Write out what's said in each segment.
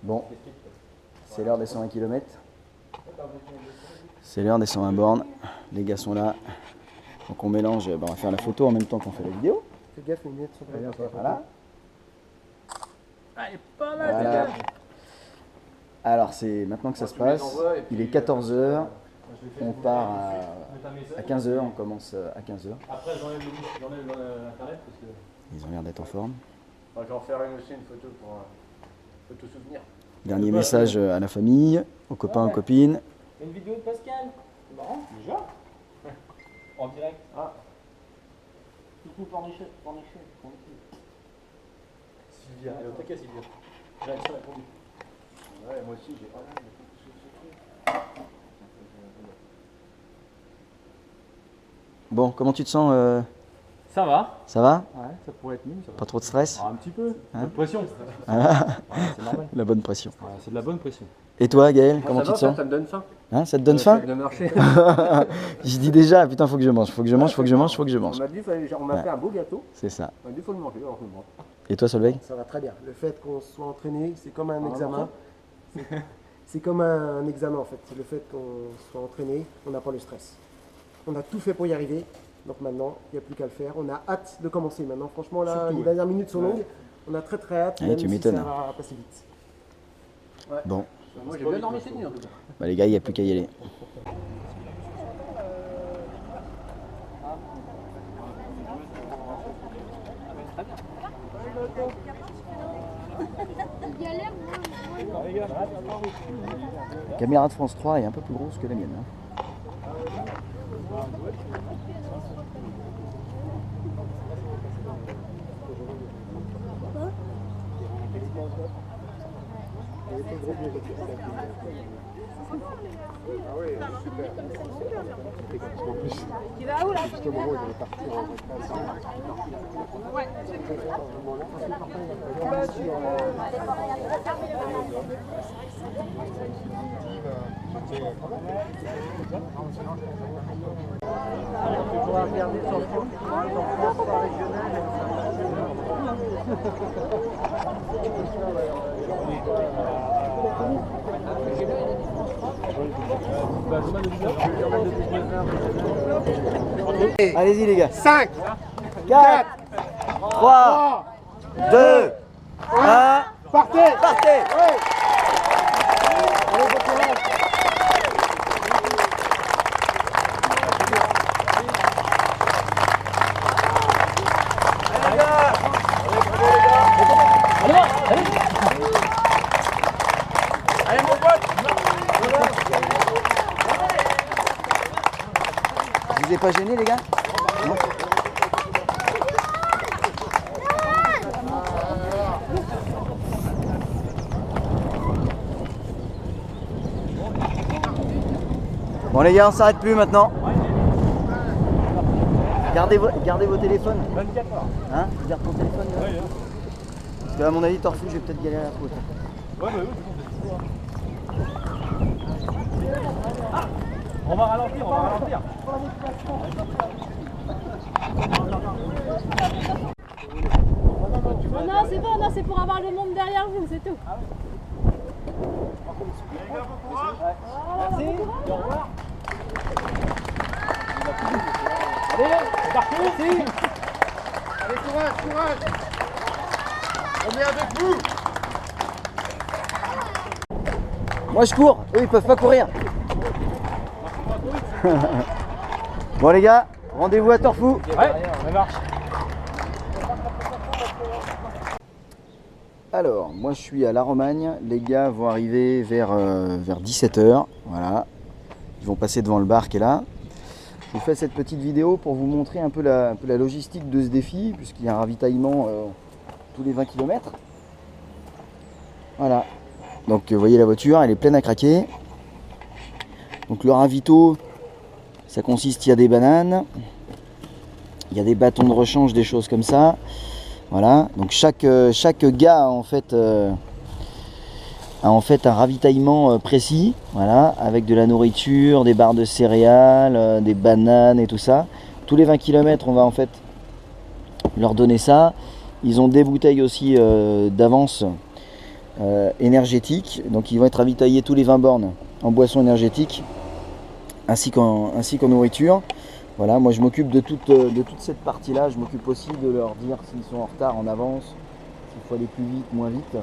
Bon, c'est l'heure des 120 km. C'est l'heure des 120 bornes. Les gars sont là. Donc on mélange, on va faire la photo en même temps qu'on fait la vidéo. Fais gaffe, les lunettes sont pas bien. Voilà. Ah, il est pas mal, Voilà. Alors c'est maintenant que ça se passe. Il est 14 h. On part à 15 h. On commence à 15 h. Après, j'enlève l'internet parce que. Ils ont l'air d'être en forme. Je vais en faire aussi une photo pour photo souvenir. Dernier message à la famille, aux copains, aux copines. Une vidéo de Pascal. C'est marrant, déjà. En direct. Ah. Coucou, Pornichet. Sylvia, elle est au taquet, Sylvia. J'ai accès à la conduite. Ouais, moi aussi j'ai pas mal de Bon, comment tu te sens Ça va. Ça va? Ouais, ça pourrait être mieux. Ça va. Pas trop de stress? Ah, un petit peu. Hein, De pression. Voilà. Ouais, c'est normal. La bonne pression. Ouais, c'est de la bonne pression. Et toi Gaël, comment tu te sens? Ça me donne faim. Hein, ça te donne faim? De marcher. Je dis déjà, putain, faut que je mange, faut que je mange. On m'a dit, on m'a fait un beau gâteau. C'est ça. On m'a dit, faut le manger, alors je le mange. Et toi Solveig? Ça va très bien. Le fait qu'on soit entraîné, c'est comme un examen. C'est comme un examen en fait. Le fait qu'on soit entraîné, on n'a pas le stress. On a tout fait pour y arriver. Donc maintenant, il n'y a plus qu'à le faire. On a hâte de commencer maintenant. Franchement, là, Surtout, les dernières minutes sont longues. On a très hâte. Ouais, même tu si m'étonnes. Ça va passer vite. Ouais. Bon, Moi, j'ai bien dormi cette nuit en tout cas. bah les gars, il n'y a plus qu'à y aller. La caméra de France 3 est un peu plus grosse que la mienne. Hein. Tu vas où là? Ouais. Tu pourras regarder son France régional. Allez-y les gars. 5, 4, 3, 2, 1, partez! partez! Je vous ai pas gêné les gars? Non. Bon les gars, on s'arrête plus maintenant. Gardez vos téléphones. 24 heures. Hein? Tu gardes ton téléphone là? Ouais, Parce que à mon avis, Torfou, je vais peut-être galérer à la faute. ouais, ah, on va ralentir. Non, c'est bon, non, c'est pour avoir le monde derrière vous, c'est tout. Merci, au revoir. Allez, c'est parti ici. Allez, courage! On est avec vous! Moi je cours, eux ils peuvent pas courir. Bon les gars, rendez-vous à Torfou. Ouais, ça marche. Alors, moi je suis à La Romagne, les gars vont arriver vers 17 h, voilà. Ils vont passer devant le bar qui est là. Je vous fais cette petite vidéo pour vous montrer un peu la logistique de ce défi, puisqu'il y a un ravitaillement tous les 20 km. Voilà. Donc vous voyez la voiture, elle est pleine à craquer. Donc le ravito, ça consiste, il y a des bananes, il y a des bâtons de rechange, des choses comme ça. Voilà, donc chaque gars a en fait un ravitaillement précis, voilà, avec de la nourriture, des barres de céréales, des bananes et tout ça. Tous les 20 km, on va en fait leur donner ça. Ils ont des bouteilles aussi d'avance énergétiques. Donc ils vont être ravitaillés tous les 20 bornes en boissons énergétiques ainsi qu'en nourriture. Voilà, moi je m'occupe de toute cette partie-là. Je m'occupe aussi de leur dire s'ils sont en retard, en avance, s'il faut aller plus vite, moins vite.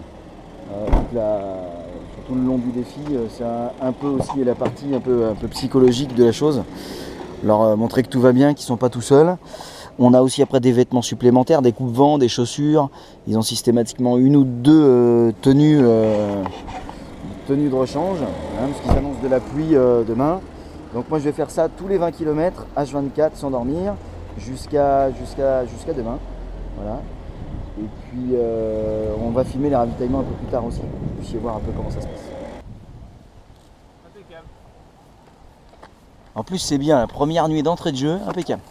Surtout le long du défi, c'est un peu aussi la partie un peu psychologique de la chose. Leur montrer que tout va bien, qu'ils ne sont pas tout seuls. On a aussi après des vêtements supplémentaires, des coupe-vents, des chaussures. Ils ont systématiquement une ou deux tenues de rechange, hein, parce qu'ils annoncent de la pluie demain. Donc moi je vais faire ça tous les 20 km, H24, sans dormir, jusqu'à demain. Voilà. Et puis on va filmer les ravitaillements un peu plus tard aussi, pour que vous puissiez voir un peu comment ça se passe. Impeccable. En plus c'est bien, la première nuit d'entrée de jeu, impeccable.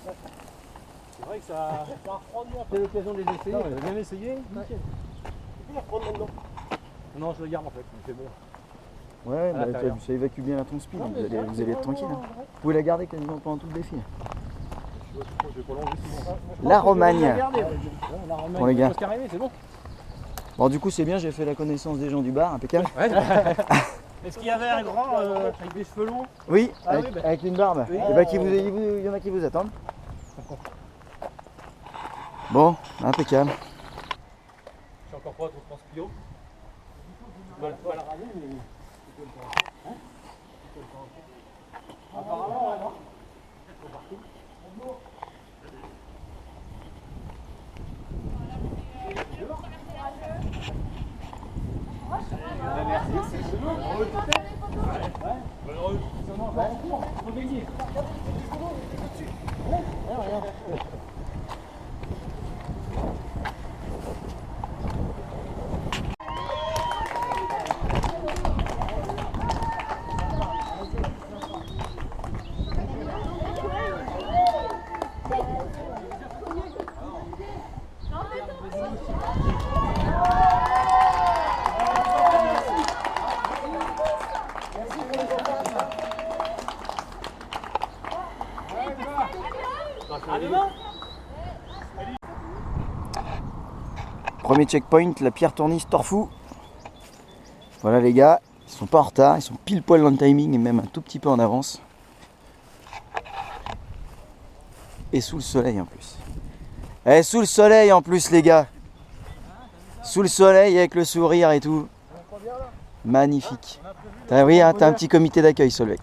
C'est vrai que ça refroidit un peu. L'occasion de les essayer. Non, il a bien essayé. Nickel. Tu peux les reprendre maintenant? Non, je le garde en fait, c'est bon. Ouais, À l'intérieur. ça évacue bien ton speed, Non, vous allez c'est être tranquille. vraiment, Hein. Vous pouvez la garder quasiment pendant tout le défi. Je vais pas l'enlever sinon. La Romagne. La Romagne. Bon, les gars. C'est bon. Bon du coup c'est bien, j'ai fait la connaissance des gens du bar, impeccable. Ouais. Est-ce qu'il y avait un grand avec des cheveux longs? Oui, Ah avec, oui, bah. avec une barbe. Oui. Et bah, il y en a qui vous attendent. Bon, impeccable. Je suis encore pas trop transpiro. Je dois le raser, mais. Hein? Apparemment, ouais, non? À demain. Premier checkpoint, la pierre tourniste Torfou. Voilà les gars, ils sont pas en retard, ils sont pile poil dans le timing et même un tout petit peu en avance. Et sous le soleil en plus. Et sous le soleil en plus les gars. Sous le soleil avec le sourire et tout. Magnifique. Oui, hein, t'as un petit comité d'accueil Solveig.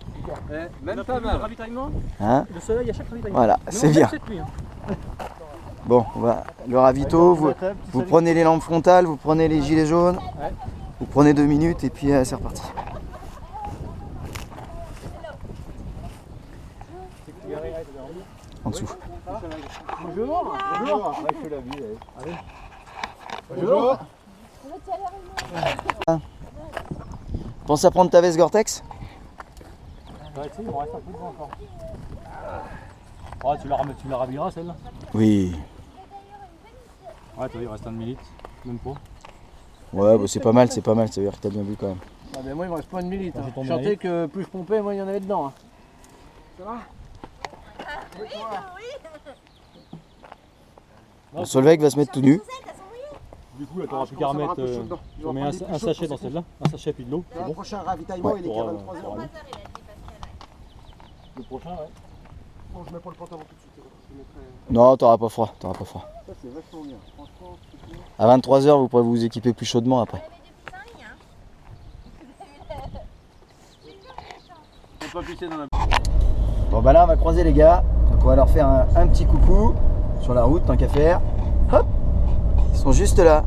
Même pas mal. Ravitaillement. Hein, Le soleil à chaque ravitaillement. voilà, c'est bien. Bon, on va le ravito, vous prenez les lampes frontales, vous prenez les gilets jaunes, Ouais. vous prenez 2 minutes et puis c'est reparti. En dessous. Bonjour. Bonjour. Bonjour. Pense à prendre ta veste Gore-Tex? Ouais, tu sais, il m'en reste un peu de vent encore. Ouais, tu la rhabilleras celle-là? Oui. Ouais, toi, il reste un demi-litre, même pas. Ouais, bah, c'est pas mal, ça veut dire que t'as bien vu quand même. Ah ben moi il me reste pas une minute. J'ai Hein. tombé Je sentais que plus je pompais, moins il y en avait dedans. Hein. Ça va? Bon, Solveig va se mettre tout nu. Du coup, là, t'auras plus qu'à remettre. On met un sachet dans celle-là, un sachet puis de l'eau. Le prochain ravitaillement Ouais. il est qu'à 23h. Le prochain, ouais. Bon, je mets pas le pantalon tout de suite. Je mettrai... Non, t'auras pas froid, t'auras pas froid. Ça c'est vachement bien. Franchement, c'est bien. À 23h, vous pourrez vous équiper plus chaudement après. On peut pisser dans la. Bon bah là on va croiser les gars, donc on va leur faire un petit coucou sur la route tant qu'à faire. Hop, ils sont juste là.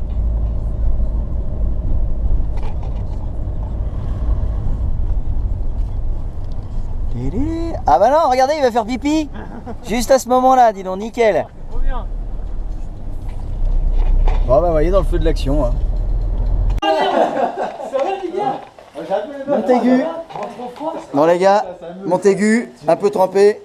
Ah bah non, regardez, il va faire pipi. Juste à ce moment-là, dis donc, nickel. Trop bien. Bon bah voyez dans le feu de l'action. Hein. Montaigu. Bon les gars, Montaigu, un peu trempé.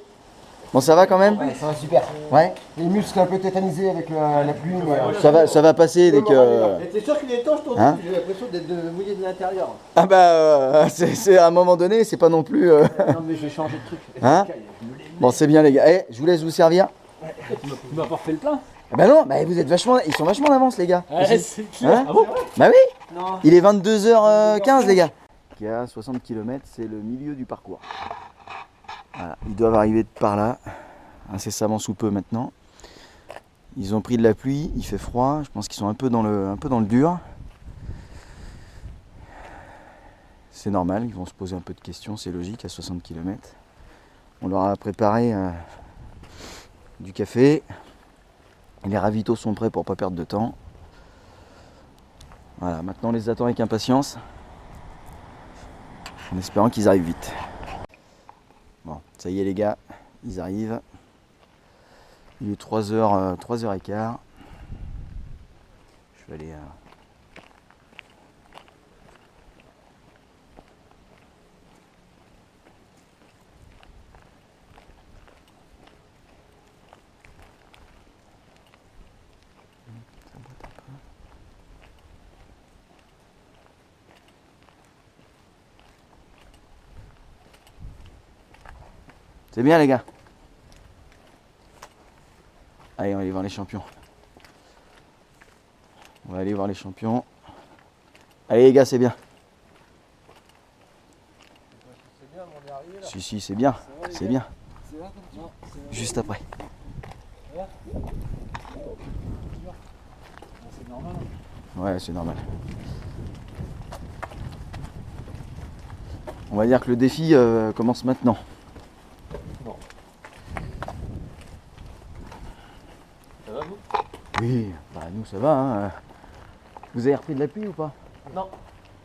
Bon ça va quand même? Ça va super. Ouais. Les muscles un peu tétanisés avec la pluie. Ça va passer dès que... T'es sûr qu'il est temps, je Hein? j'ai l'impression d'être mouillé de l'intérieur. Ah bah c'est à un moment donné, c'est pas non plus... Non mais je vais changer de truc. Hein? Bon c'est bien les gars. Eh, je vous laisse vous servir. Tu m'as pas refait le plein? Ah bah non, bah vous êtes vachement. Ils sont vachement en avance les gars. Ouais, c'est clair. Hein Ah bon? Bah oui. Non. Il est 22h15 les gars. Qui a 60 km, c'est le milieu du parcours. Voilà, ils doivent arriver par là, incessamment sous peu maintenant. Ils ont pris de la pluie, il fait froid, je pense qu'ils sont un peu dans le dur. C'est normal, ils vont se poser un peu de questions, c'est logique à 60 km. On leur a préparé du café. Les ravitaux sont prêts pour pas perdre de temps. Voilà, maintenant on les attend avec impatience. En espérant qu'ils arrivent vite. Bon, ça y est les gars, ils arrivent. Il est 3h15. Je vais aller... C'est bien les gars. Allez, on va aller voir les champions. On va aller voir les champions. Allez les gars, c'est bien. C'est bien, on est arrivé là. Si, c'est bien. C'est bien. C'est là comme ça. Juste après. C'est normal. Ouais, c'est normal. On va dire que le défi commence maintenant. Bon. Ça va vous? Oui, bah nous ça va. Hein. Vous avez repris de la pluie ou pas? Non.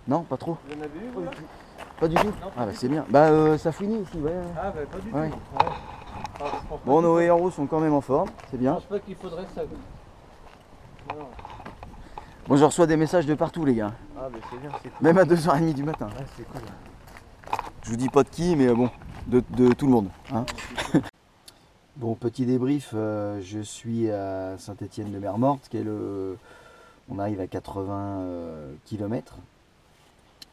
Non, pas trop? Vous en avez eu vous là? Pas du tout? Non, Ah bah c'est bien. Bah ça finit ici, ouais. Ah bah pas du Ouais. tout. Ouais. Ah, je pense Bon, pas nos qu'il héros sont quand même en forme, c'est faut- je bien. pense pas qu'il faudrait ça. Quoi. Non. Bon, je reçois des messages de partout les gars. Ah bah c'est bien, c'est cool. Même à 2h30 du matin. Ouais, c'est cool. Je vous dis pas de qui, mais bon, de tout le monde. Hein. Bon, petit débrief, je suis à Saint-Étienne-de-Mer-Morte, qui est on arrive à 80 km.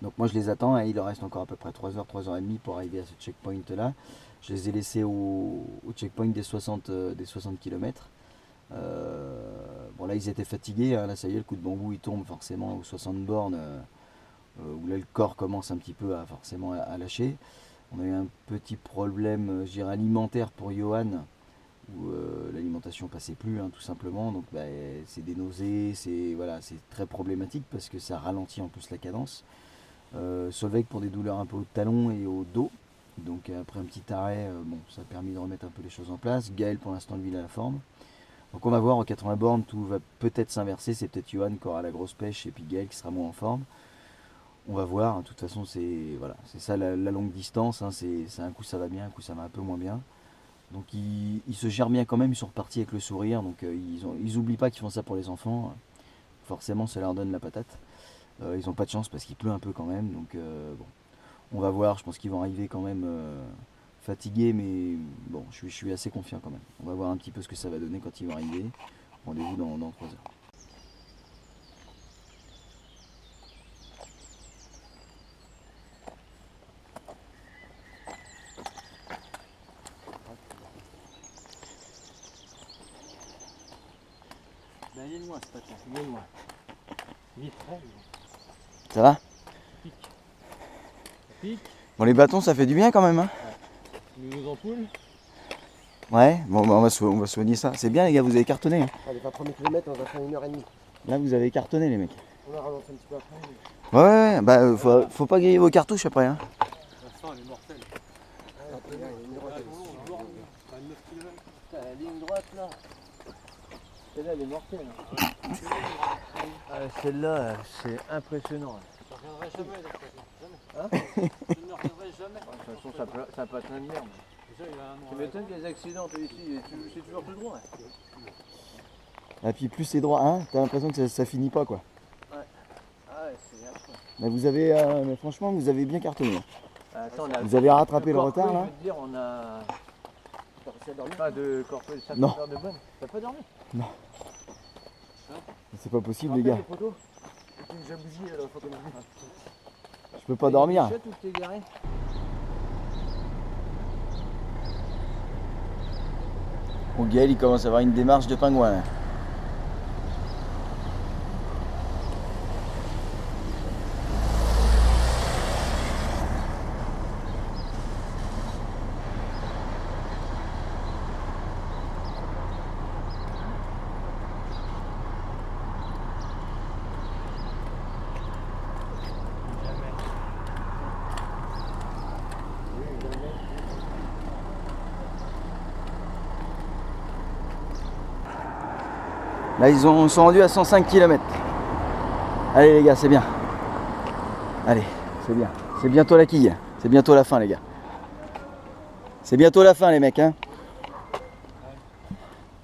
Donc moi je les attends, hein, il leur reste encore à peu près 3h, 3h30 pour arriver à ce checkpoint là. Je les ai laissés au checkpoint des 60 km. Bon là ils étaient fatigués, hein, là ça y est, le coup de bambou il tombe forcément aux 60 bornes, où là le corps commence un petit peu forcément à lâcher. On a eu un petit problème, je dirais, alimentaire pour Johan, où l'alimentation passait plus, hein, tout simplement. Donc bah, c'est des nausées, c'est très problématique parce que ça ralentit en plus la cadence. Solveig pour des douleurs un peu au talon et au dos. Donc après un petit arrêt, bon, ça a permis de remettre un peu les choses en place. Gaël pour l'instant lui il a la forme. Donc on va voir en 80 bornes, tout va peut-être s'inverser. C'est peut-être Johan qui aura la grosse pêche et puis Gaël qui sera moins en forme. On va voir, hein. De toute façon c'est ça la longue distance, hein. C'est un coup ça va bien, un coup ça va un peu moins bien. Donc ils se gèrent bien quand même, ils sont repartis avec le sourire, donc ils oublient pas qu'ils font ça pour les enfants. Forcément ça leur donne la patate. Ils n'ont pas de chance parce qu'il pleut un peu quand même, donc bon, on va voir, je pense qu'ils vont arriver quand même fatigués, mais bon, je suis assez confiant quand même. On va voir un petit peu ce que ça va donner quand ils vont arriver. Rendez-vous dans 3 heures. Ben, il est loin ce patin, il est loin. Vite, ouais. Ça va? Pique. Pique. Bon les bâtons ça fait du bien quand même, hein. Les ampoules. Ouais, bon bah, on va soigner ça. C'est bien les gars, vous avez cartonné. Hein. Les 20 premiers kilomètres, on va faire 1h30. Là vous avez cartonné les mecs. On a ralenti un petit peu après. Mais... Ouais, bah faut pas griller vos cartouches après. Hein. La fin, elle est mortelle. il y a une droite. La ligne droite là. Celle-là, elle est mortelle. Celle-là, c'est impressionnant. Je ne reviendrai jamais dans cette jamais. Hein? Je ne reviendrai jamais. De toute façon, ça peut être un merde. Tu m'étonnes que les accidents ici, c'est toujours tout droit. Et puis plus c'est droit, hein, t'as l'impression que ça finit pas quoi. Ouais. Ah ouais, c'est affreux. Là, vous avez, mais franchement, vous avez bien cartonné. Attends, Vous avez rattrapé le retard là. Je veux te dire, on a pas de corpus, ça Non. de bonne. T'as pas dormi? C'est pas possible les gars. Les photos une jalousie à la photographie. Je peux pas dormir. Où t'es garé? Bon, Gaël il commence à avoir une démarche de pingouin. Là. Là, ils sont rendus à 105 km. Allez les gars, c'est bien. Allez, c'est bien. C'est bientôt la quille. C'est bientôt la fin les gars. C'est bientôt la fin les mecs. Hein.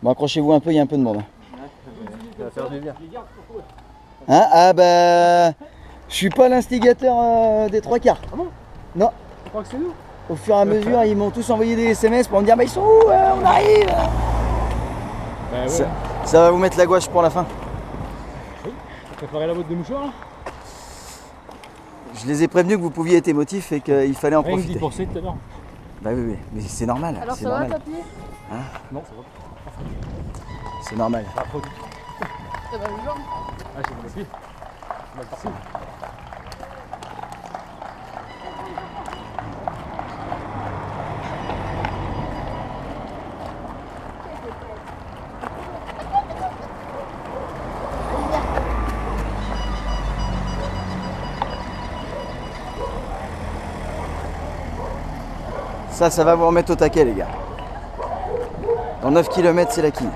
Bon, accrochez-vous un peu, il y a un peu de monde. Ça va faire du bien. Hein, ah bah... Je suis pas l'instigateur des trois quarts. Ah bon? Non. Tu crois que c'est nous? Au fur et à mesure, ils m'ont tous envoyé des SMS pour me dire bah ils sont où, on arrive. Bah ouais. Ça va vous mettre la gouache pour la fin. Oui. T'as préparé la boîte de mouchoirs là? Je les ai prévenus que vous pouviez être émotifs et qu'il fallait en Rien que profiter. 10% tout à l'heure. Bah oui, mais c'est normal. Alors c'est ça va, normal. Papy? Non, ça va. C'est normal. Ah, trop. Ça va, le genre. Ah, j'ai mon pied. Mal parti. Ça va vous remettre au taquet les gars. Dans 9 km, c'est la quille.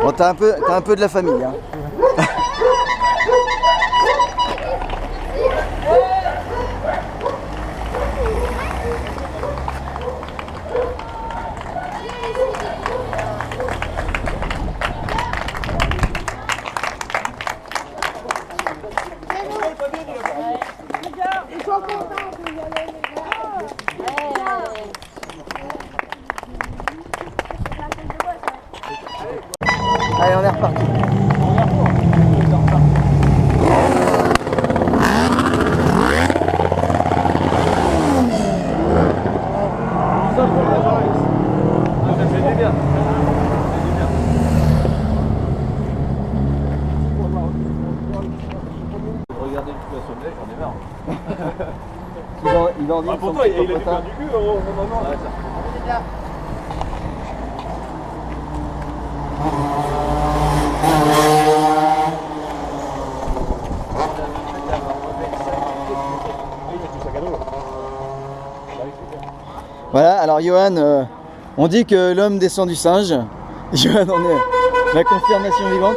Bon, t'as un peu de la famille. Hein. Allez, on est reparti. Ça fait du bien. Regardez le coup à sommet, j'en ai marre. Il en dit Ah, pourtant, il a dû faire du cul au moment. Ouais, ça. Voilà, alors Johan, on dit que l'homme descend du singe. Johan en est la confirmation vivante.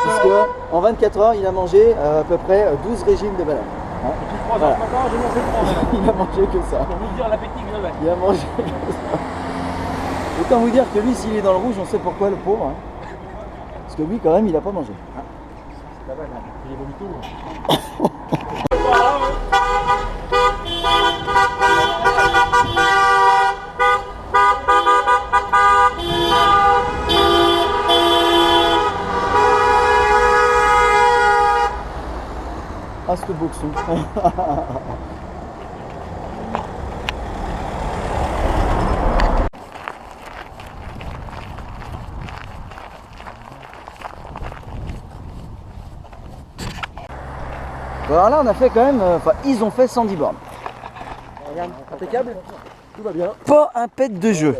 Parce que en 24 heures, il a mangé à peu près 12 régimes de bananes. Hein, Depuis 3 voilà. heures ce matin, j'ai mangé 3 heures. Il a mangé que ça. Pour vous dire l'appétit que j'avais. Il a mangé que ça. Autant vous dire que lui, s'il est dans le rouge, on sait pourquoi le pauvre. Hein. Parce que lui, quand même, il a pas mangé. Hein. C'est pas mal, hein. Il est vomito. Ah, ce boxon. Bon, alors là, on a fait quand même, enfin, ils ont fait 110 bornes. Regarde, impeccable. Tout va bien. Pas un pet de jeu.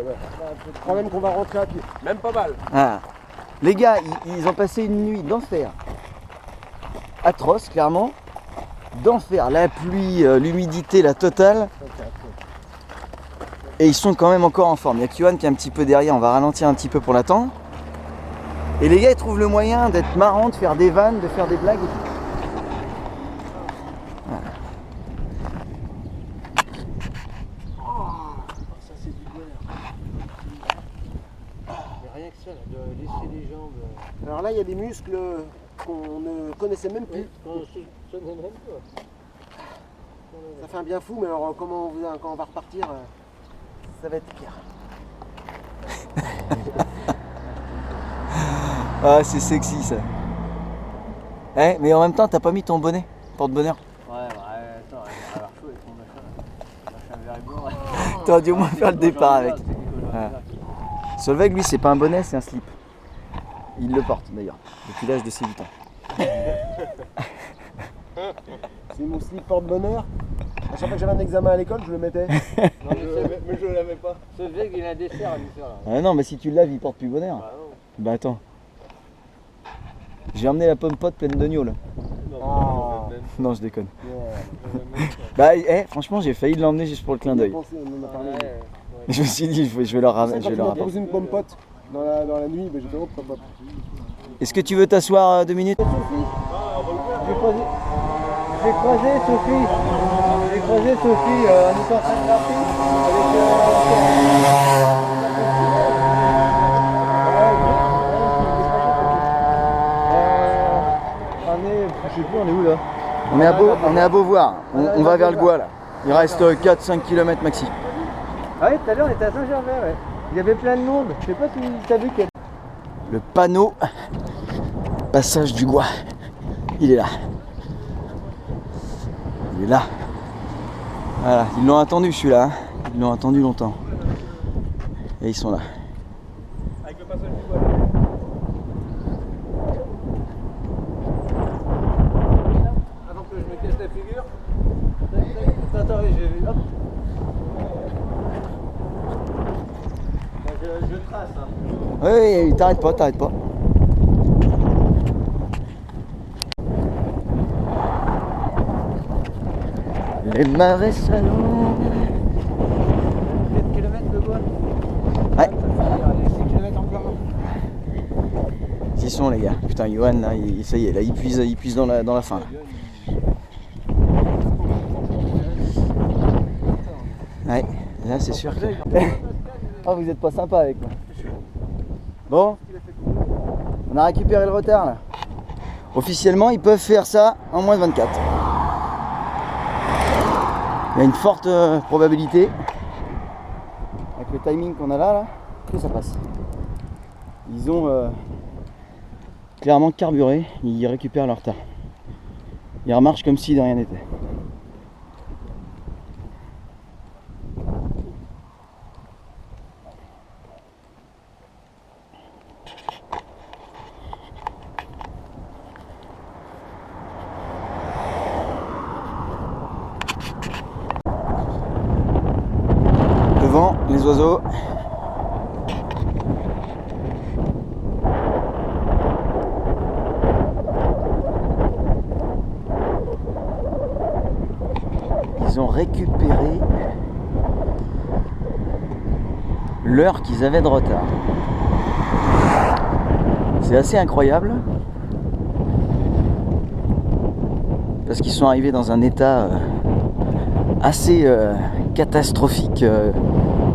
Je crois même qu'on va rentrer à pied. Même pas mal. Ah. Les gars, ils ont passé une nuit d'enfer. Atroce, clairement. D'enfer, la pluie, l'humidité, la totale. Et ils sont quand même encore en forme. Il y a Kyohan qui est un petit peu derrière, on va ralentir un petit peu pour l'attendre. Et les gars, ils trouvent le moyen d'être marrants, de faire des vannes, de faire des blagues. Et tout. Voilà. Ça c'est du bonheur. Mais rien que ça, là, de laisser les jambes. Alors là, il y a des muscles qu'on ne connaissait même plus. Je ne même pas. Ça fait un bien fou, mais alors quand on va repartir, ça va être pire. Ah, c'est sexy ça. Eh, mais en même temps, t'as pas mis ton bonnet, porte-bonheur. Ouais, attends, elle a l'air chaud avec ton machin vert et blanc. Ouais. T'aurais dû au moins faire le départ avec. C'est quelque chose. Solveig, lui, c'est pas un bonnet, c'est un slip. Il le porte d'ailleurs, depuis l'âge de ses 8 ans. C'est mon slip porte-bonheur. À chaque fois que j'avais un examen à l'école, je le mettais. Non, mais je ne l'avais pas. Ce vieux, il a un dessert à lui faire là. Ah non, mais si tu le laves, il porte plus bonheur. Bah non. Bah attends. J'ai emmené la pomme pote pleine d'oignons là. Ah. Non, je déconne. Yeah. Bah, franchement, j'ai failli l'emmener juste pour le clin d'œil. On en a parlé. Ouais. Je me suis dit, je vais leur Quand ramener. tu m'as posé une pomme pote dans la nuit, j'ai fait hop, hop, hop. Est-ce que tu veux t'asseoir 2 minutes? J'ai croisé Sophie. J'ai croisé Sophie en étant en train de marcher je sais plus, on est où là? On est à Beauvoir. On va vers le Gois là. Il reste 4-5 km maxi. Ah oui, tout à l'heure on était à Saint-Gervais, ouais. Il y avait plein de monde. Je sais pas si tu as vu quel. Le panneau passage du Gois. Il est là. Il est là. Voilà, ils l'ont attendu celui-là. Ils l'ont attendu longtemps. Et ils sont là. Avec le passage du Gois. Avant que je me casse la figure. Attends, j'ai vu. Hop. Je trace. Hein. Oui, t'arrêtes pas, t'arrêtes pas. Les marais salants. 7 km de Gois. Ouais. Les 6 km encore. Ils y sont les gars. Putain, Johan là, ça y est, là il puise dans la fin. Là. Ouais, là c'est sûr que... Oh, vous êtes pas sympa avec moi. Bon, on a récupéré le retard là. Officiellement, ils peuvent faire ça en moins de 24. Il y a une forte probabilité, avec le timing qu'on a là, que ça passe. Ils ont clairement carburé, ils récupèrent leur retard. Ils remarchent comme si de rien n'était. Devant, les oiseaux. Ils ont récupéré l'heure qu'ils avaient de retard. C'est assez incroyable parce qu'ils sont arrivés dans un état assez catastrophique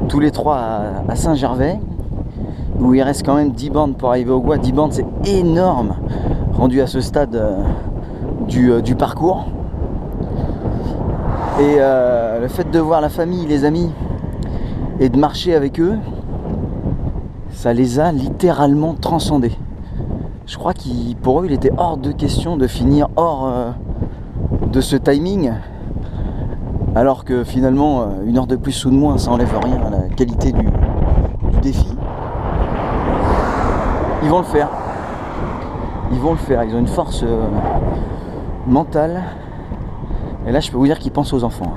tous les trois à Saint-Gervais, où il reste quand même 10 bornes pour arriver au Gois. 10 bornes, c'est énorme rendu à ce stade du parcours. Et le fait de voir la famille, les amis, et de marcher avec eux, ça les a littéralement transcendés. Je crois qu'il, pour eux, il était hors de question de finir hors de ce timing, alors que finalement, 1 heure de plus ou de moins, ça enlève rien à la qualité du défi. Ils vont le faire. Ils vont le faire. Ils ont une force mentale. Et là, je peux vous dire qu'ils pensent aux enfants.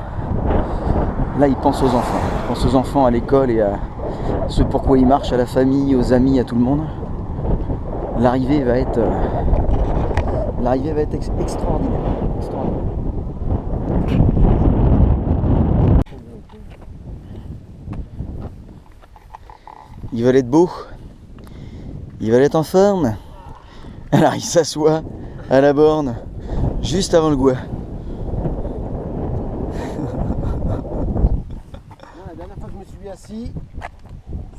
Là, ils pensent aux enfants. Ils pensent aux enfants, à l'école et à ce pourquoi ils marchent, à la famille, aux amis, à tout le monde. L'arrivée va être extraordinaire. Ils veulent être beaux, ils veulent être en forme. Alors ils s'assoient à la borne juste avant le Gois. La dernière fois que je me suis assis,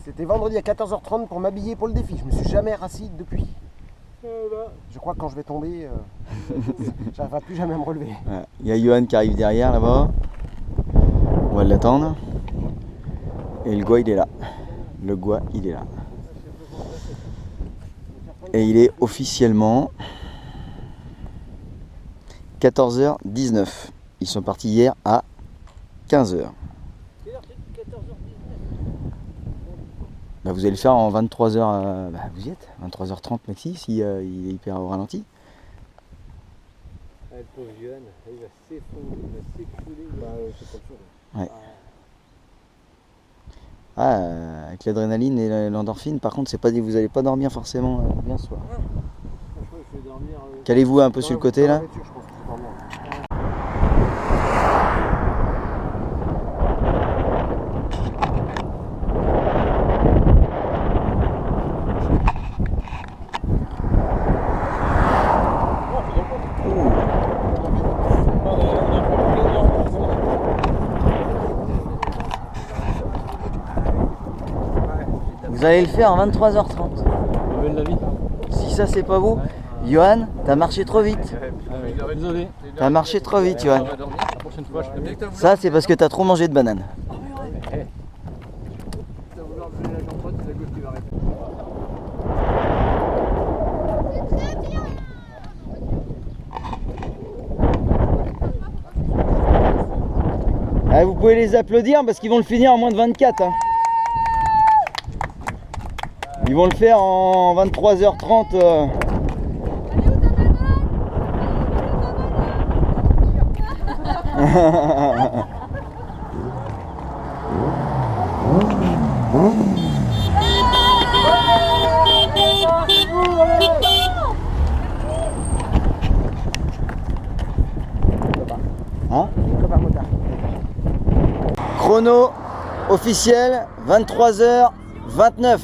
c'était vendredi à 14h30 pour m'habiller pour le défi. Je me suis jamais rassis depuis. Je crois que quand je vais tomber, j'arriverai plus jamais à me relever. Voilà. Il y a Johan qui arrive derrière là-bas. On va l'attendre. Et le Gois il est là. Le Gois il est là. Et il est officiellement 14h19. Ils sont partis hier à 15h. Bah vous allez le faire en 23h. Bah vous y êtes, 23h30 maxi si il est hyper au ralenti. Ah, le pauvre Johan, il va s'effondrer, il va s'écrouler. C'est pas le choix. Ouais. Ah, avec l'adrénaline et l'endorphine, par contre, c'est pas dit, vous allez pas dormir forcément bien ce soir. Je crois que je vais dormir. Calez-vous un peu sur le côté là. Je pense que c'est pas bien. Vous allez le faire en 23h30. de la vie. Si ça c'est pas vous, Johan, t'as marché trop vite. Désolé. T'as marché trop vite, Johan. La prochaine fois, je te dis. Ça c'est parce que t'as trop mangé de bananes. Ah, vous pouvez les applaudir parce qu'ils vont le finir en moins de 24. Hein. Ils vont le faire en 23h30. Hein? Chrono officiel 23h29.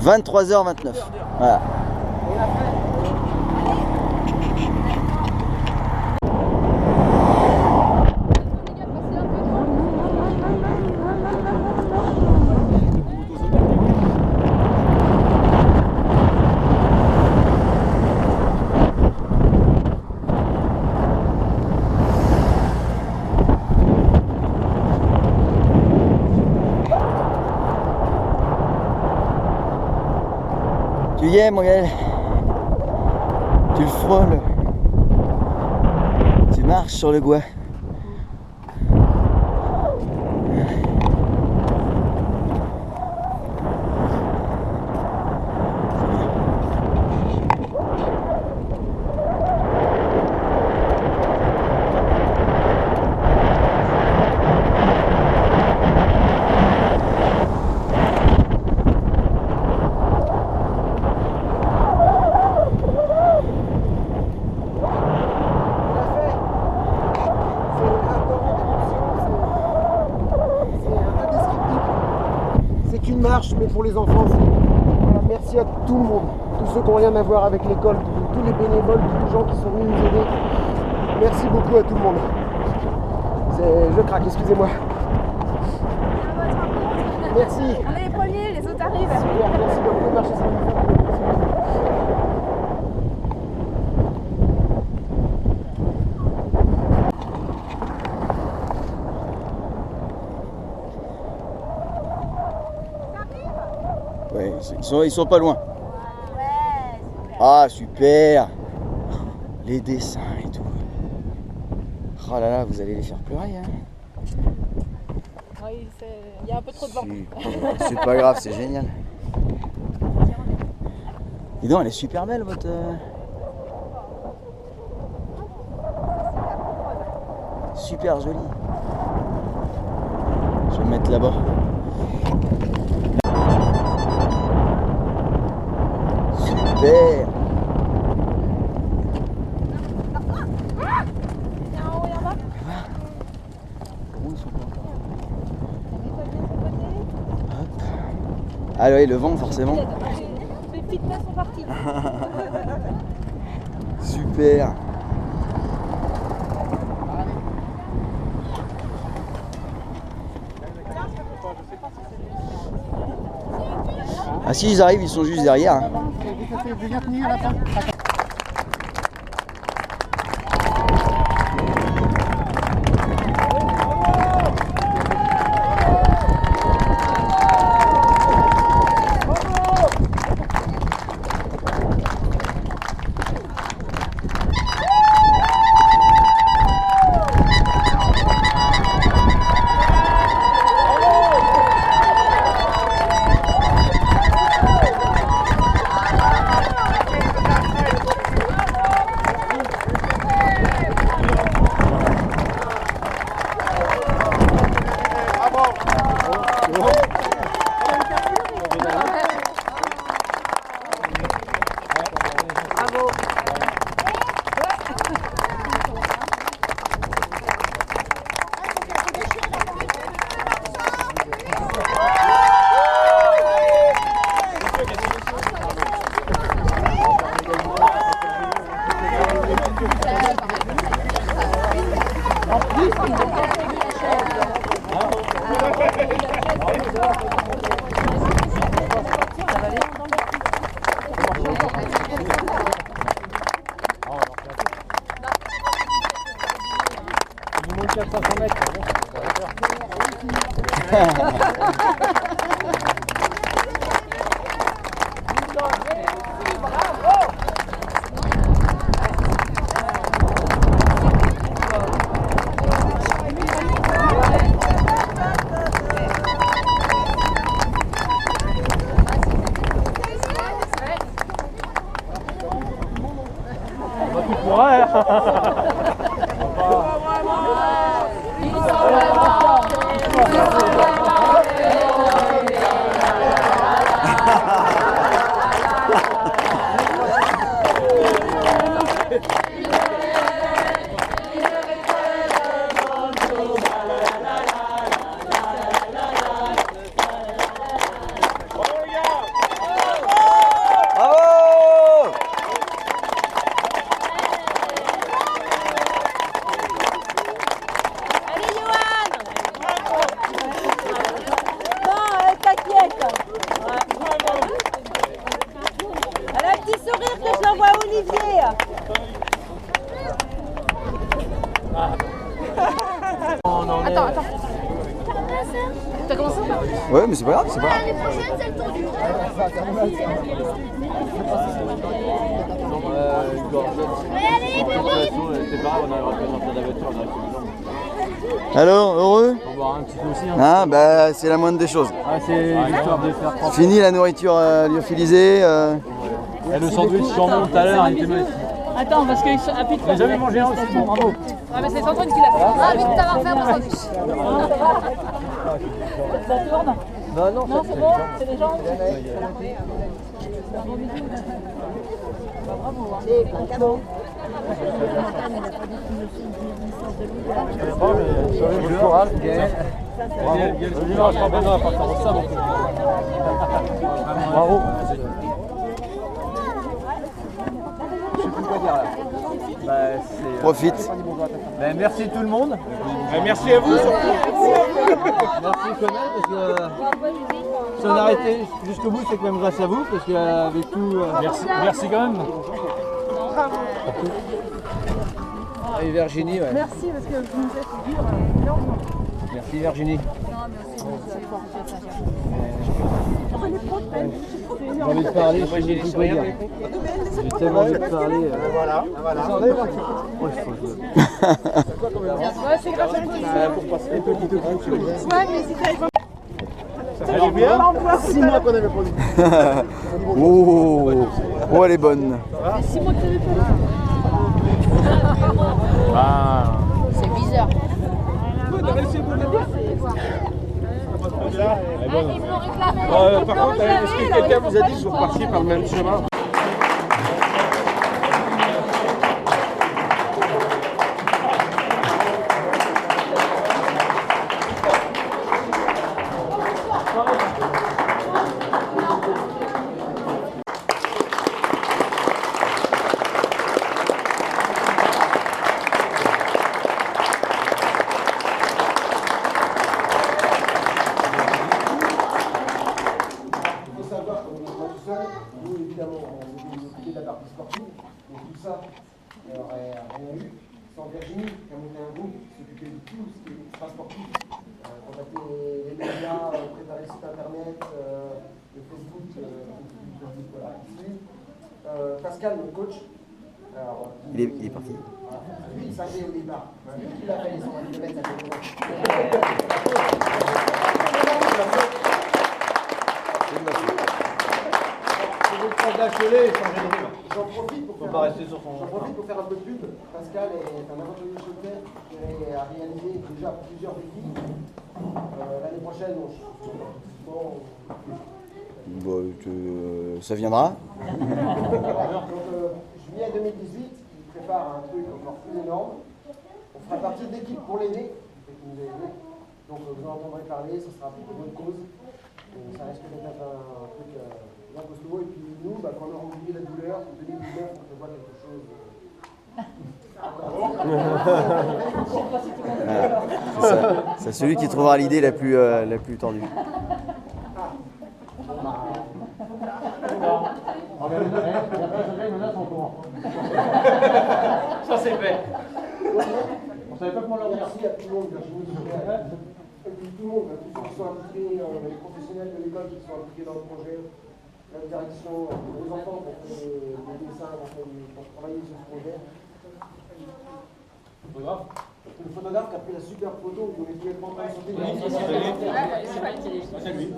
23h29. Voilà. Tu y es, mon Gaël. Tu le frôles. Tu marches sur le goût. C'est qu'une marche, mais pour les enfants, voilà, merci à tout le monde, tous ceux qui n'ont rien à voir avec l'école, tous les bénévoles, tous les gens qui sont venus nous aider. Merci beaucoup à tout le monde. Je craque, excusez-moi. Merci. On est les premiers, les autres arrivent. Super, merci beaucoup, marcher ça va nous faire plaisir. Ouais, ils sont pas loin. Ah, super. Les dessins et tout. Oh là là, vous allez les faire pleurer. Hein. Oui, il y a un peu trop de vent. C'est pas grave, c'est génial. Dis donc, elle est super belle votre... Super jolie. Je vais me mettre là-bas. Super. Ah oui, le vent forcément. Les petites mains sont parties. Super. Ah si ils arrivent, ils sont juste derrière. Hein. 400 mètres. Attends. T'as commencé ou pas? Ouais, mais c'est pas grave, c'est pas grave. L'année prochaine, c'est le tour du. Mais allez, C'est pas grave, on arrivera à sortir de la voiture, on arrive. Alors, heureux? On va boire un petit peu aussi. Hein. Ah, bah, c'est la moindre des choses. Ah, c'est l'histoire de faire propre. Fini la nourriture lyophilisée. Et le sandwich sur mon tout à l'heure, il était magnifique. Attends, parce qu'il appuie de. J'ai jamais mangé un aussi bon, bravo. Ah, mais c'est Antoine qui l'a fait. Ravi de t'avoir fait mon sandwich. Ça tourne? Non, Non, c'est bon, c'est les jambes. Bravo. C'est un cadeau. Le courage, Gaël. Bravo. Je sais plus quoi dire là. Profite. Merci tout le monde. Merci à vous. Merci Conan parce que si on a arrêté jusqu'au bout, c'est quand même grâce à vous parce qu'avec tout. Merci quand même. Et Virginie, ouais. Merci parce que vous nous êtes dur. Merci Virginie. J'ai envie de parler, moi j'ai les sourires. J'ai tellement envie de parler. Voilà. C'est grâce à vous. Pour passer une petite couche. Ouais, mais si t'avais pas. Ça fait bien. 6 mois qu'on avait pas vu. Oh, elle est bonne. 6 mois que t'avais pas là. C'est bizarre. Ils m'ont réclamé. Par contre, est-ce que quelqu'un vous a dit que vous repartiez par le même chemin? Nous, évidemment, on s'est occupé de la partie sportive, donc tout ça, il n'y aurait rien eu sans Virginie, qui a monté un groupe, qui s'occupait de tout ce qui est extra sportif. Contacter les médias, préparer le site internet, le Facebook, voilà, ici. Pascal, notre coach. Alors, Il est parti. lui, il savait au départ. C'est lui qui l'a fait les 120 km à côté. J'en profite pour faire un peu de pub. Pascal est un aventurier sauteur qui a réalisé déjà plusieurs défis. L'année prochaine, Ça viendra. donc, juillet 2018, il prépare un truc encore plus énorme. On fera partie de l'équipe pour l'aîné, qui nous a aidés. Donc vous en entendrez parler, ça sera pour une bonne cause. Et ça risque d'être un truc bien costaud. Et puis nous, quand on aura oublié la douleur, en 2019, on prévoit quelque chose. C'est celui qui trouvera l'idée la plus tendue. Ça c'est fait. savez pas comment leur dire. Merci à tout le monde, Virginie. Et puis tout le monde, tous ceux qui sont impliqués, les professionnels de l'école qui sont impliqués dans le projet, la direction, les enfants pour faire des dessins, pour travailler sur ce projet. Photographe. Le photographe qui a pris la super photo où on était pas en train de sauter. C'est lui.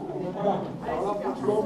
Alors là, franchement,